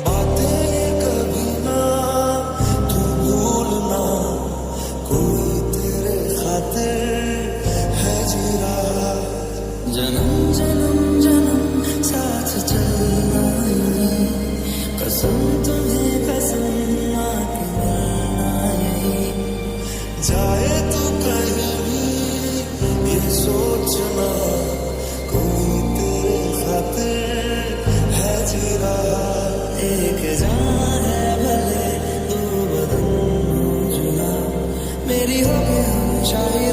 बातें कभी ना तू भूलना, कोई तेरे खातिर है जी रहा। जन्म जन्म जन्म साथ चलना, कसम तुम्हें कसम आके मिलना यही। जाए तू कहीं भी ये सोचना, कोई तेरे खातिर है जी रहा। एक जान है भले दो बदन हो जुदा, मेरी हो के हमेशा ही